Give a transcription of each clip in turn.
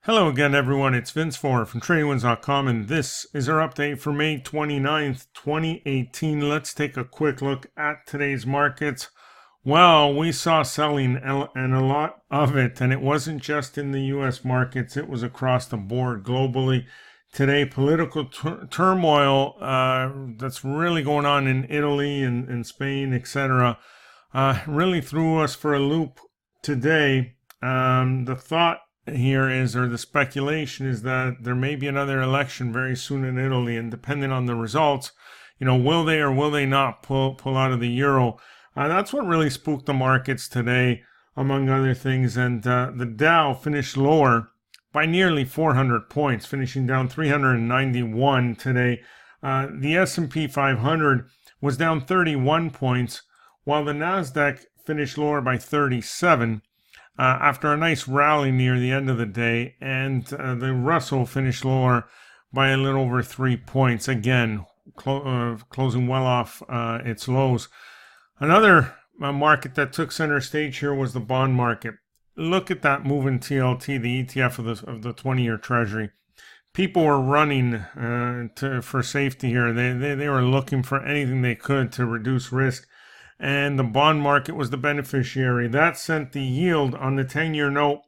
Hello again, everyone. It's Vince Four from TradingWinds.com, and this is our update for May 29th, 2018. Let's take a quick look at today's markets. Well, we saw selling and a lot of it, and it wasn't just in the U.S. markets. It was across the board globally. Today, political turmoil that's really going on in Italy and Spain, etc., really threw us for a loop today. The thought here is, or the speculation is, that there may be another election very soon in Italy, and depending on the results, will they or will they not pull out of the euro? That's what really spooked the markets today, among other things. And the Dow finished lower by nearly 400 points, finishing down 391 today. The S&P 500 was down 31 points, while the Nasdaq finished lower by 37. After a nice rally near the end of the day, and the Russell finished lower by a little over 3 points, again closing well off its lows. Another market that took center stage here was the bond market. Look at that move in TLT, the ETF of the 20-year treasury. People were running for safety here. They were looking for anything they could to reduce risk, and the bond market was the beneficiary. That sent the yield on the 10-year note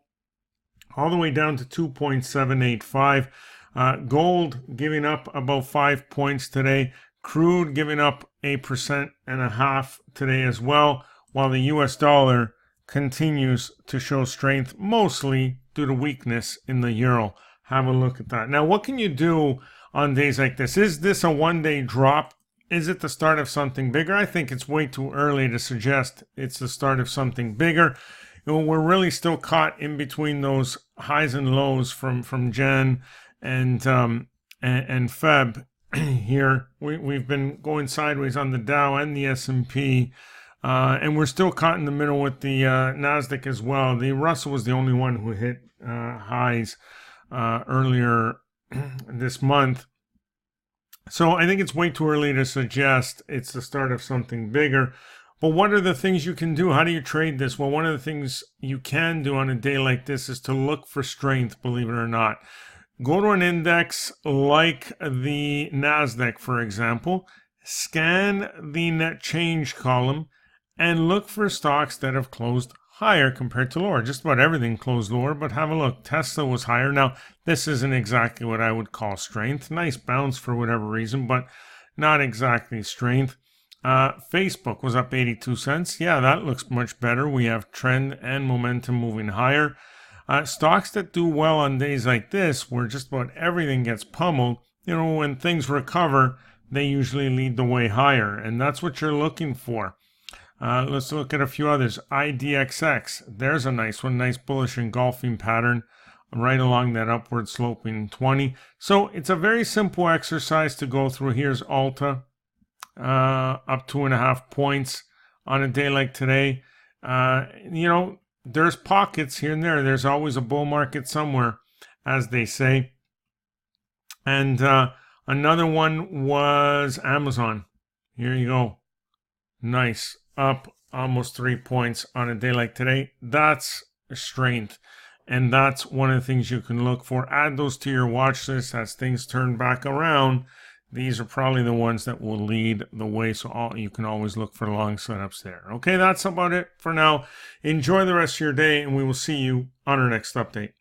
all the way down to 2.785. Gold giving up about 5 points today. Crude giving up 1.5% today as well, while the US dollar continues to show strength, mostly due to weakness in the euro. Have a look at that. Now, what can you do on days like this? Is this a one-day drop? Is it the start of something bigger? I think it's way too early to suggest it's the start of something bigger. We're really still caught in between those highs and lows from Jan and Feb. Here we've been going sideways on the Dow and the S&P, and we're still caught in the middle with the Nasdaq as well. The Russell was the only one who hit highs earlier this month. So I think it's way too early to suggest it's the start of something bigger. But what are the things you can do? How do you trade this? Well, one of the things you can do on a day like this is to look for strength, believe it or not. Go to an index like the Nasdaq, for example, scan the net change column, and look for stocks that have closed higher compared to lower. Just about everything closed lower, but have a look. Tesla was higher. Now, this isn't exactly what I would call strength. Nice bounce for whatever reason, but not exactly strength. Facebook was up 82 cents. Yeah, that looks much better. We have trend and momentum moving higher. Stocks that do well on days like this, where just about everything gets pummeled, when things recover, they usually lead the way higher, and that's what you're looking for. Let's look at a few others. IDXX, there's a nice one, nice bullish engulfing pattern right along that upward sloping 20. So it's a very simple exercise to go through. Here's Alta, up 2.5 points on a day like today. There's pockets here and there. There's always a bull market somewhere, as they say. And another one was Amazon. Here you go. Nice. Up almost 3 points on a day like today. That's strength, and that's one of the things you can look for. Add those to your watch list as things turn back around. These are probably the ones that will lead the way, so you can always look for long setups there. Okay, that's about it for now. Enjoy the rest of your day, and we will see you on our next update.